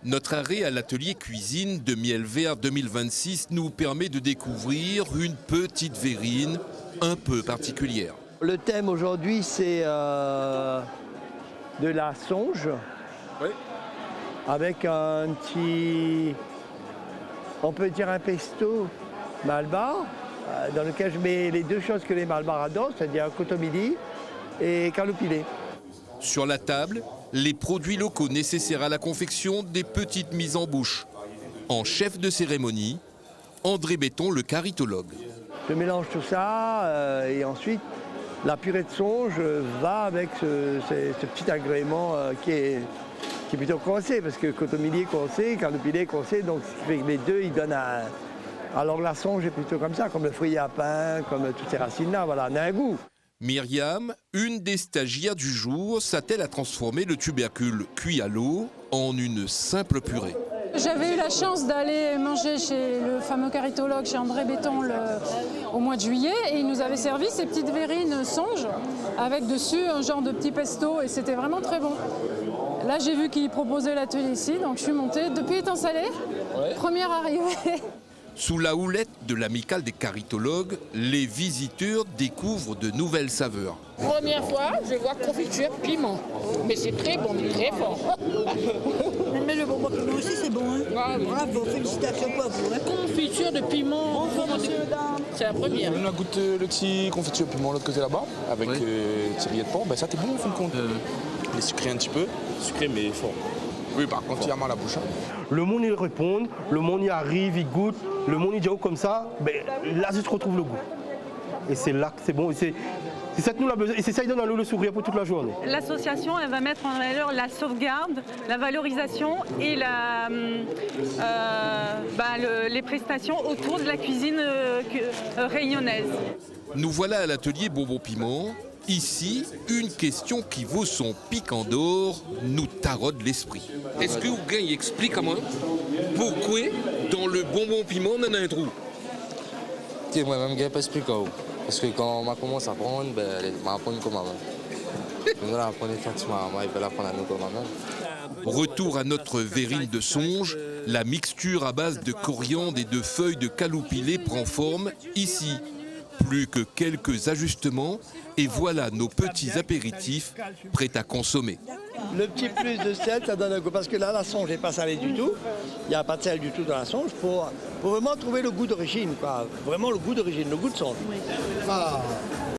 Notre arrêt à l'atelier cuisine de Miel Vert 2026 nous permet de découvrir une petite verrine un peu particulière. Le thème aujourd'hui, c'est de la songe, oui, avec un petit, on peut dire un pesto malbar, dans lequel je mets les deux choses que les malbars adorent, c'est-à-dire cotomili et caloupilé. Sur la table, les produits locaux nécessaires à la confection des petites mises en bouche. En chef de cérémonie, André Béton, le caritologue. Je mélange tout ça et ensuite la purée de songe va avec ce petit agrément qui est plutôt coincé, parce que cotomili est coincé, caloupilé est coincé, donc ce qui fait que les deux ils donnent un... Alors la songe est plutôt comme ça, comme le fruit à pain, comme toutes ces racines-là, voilà, on a un goût. Myriam, une des stagiaires du jour, s'attelle à transformer le tubercule cuit à l'eau en une simple purée. J'avais eu la chance d'aller manger chez le fameux caritologue, chez André Béton, au mois de juillet, et il nous avait servi ces petites verrines songe avec dessus un genre de petit pesto, et c'était vraiment très bon. Là, j'ai vu qu'il proposait l'atelier ici, donc je suis montée. Depuis étant salé, première arrivée. Sous la houlette de l'amicale des caritologues, les visiteurs découvrent de nouvelles saveurs. Première fois, je vois confiture piment. Mais c'est très bon, très fort. Mais le bonbon piment aussi, c'est bon. Hein. Ah, oui. Bravo, félicitations pour vous. Hein. Confiture de piment. C'est la première. On a goûté le petit confiture piment de l'autre côté là-bas, avec tirillé de porc. Ben, ça, t'es bon, en fin de compte. Il est sucré un petit peu, sucré mais fort. Oui, par contre, il y a mal à la bouche. Le monde, il répond, le monde, il arrive, il goûte, le monde, il dit comme ça, ben, là, je retrouve le goût. Et c'est là que c'est bon. Et c'est ça que nous avons besoin. Et c'est ça qui donne le sourire pour toute la journée. L'association, elle va mettre en valeur la sauvegarde, la valorisation et les prestations autour de la cuisine réunionnaise. Nous voilà à l'atelier Bonbon Piment. Ici, une question qui vaut son piquant d'or nous taraude l'esprit. Est-ce que Ougain explique à moi pourquoi dans le bonbon piment on en a un trou? Moi-même, je ne peux pas expliquer. Parce que quand on commence à apprendre, je vais apprendre comme maman. Donc là, apprendre effectivement, moi, il va l'apprendre à nous comme maman. Retour à notre verrine de songe. La mixture à base de coriandre et de feuilles de caloupilé prend forme ici. Plus que quelques ajustements et voilà nos petits apéritifs prêts à consommer. Le petit plus de sel, ça donne un goût, parce que là, la songe n'est pas salée du tout. Il n'y a pas de sel du tout dans la songe pour vraiment trouver le goût d'origine, quoi. Vraiment le goût d'origine, le goût de songe. Oui. Ah.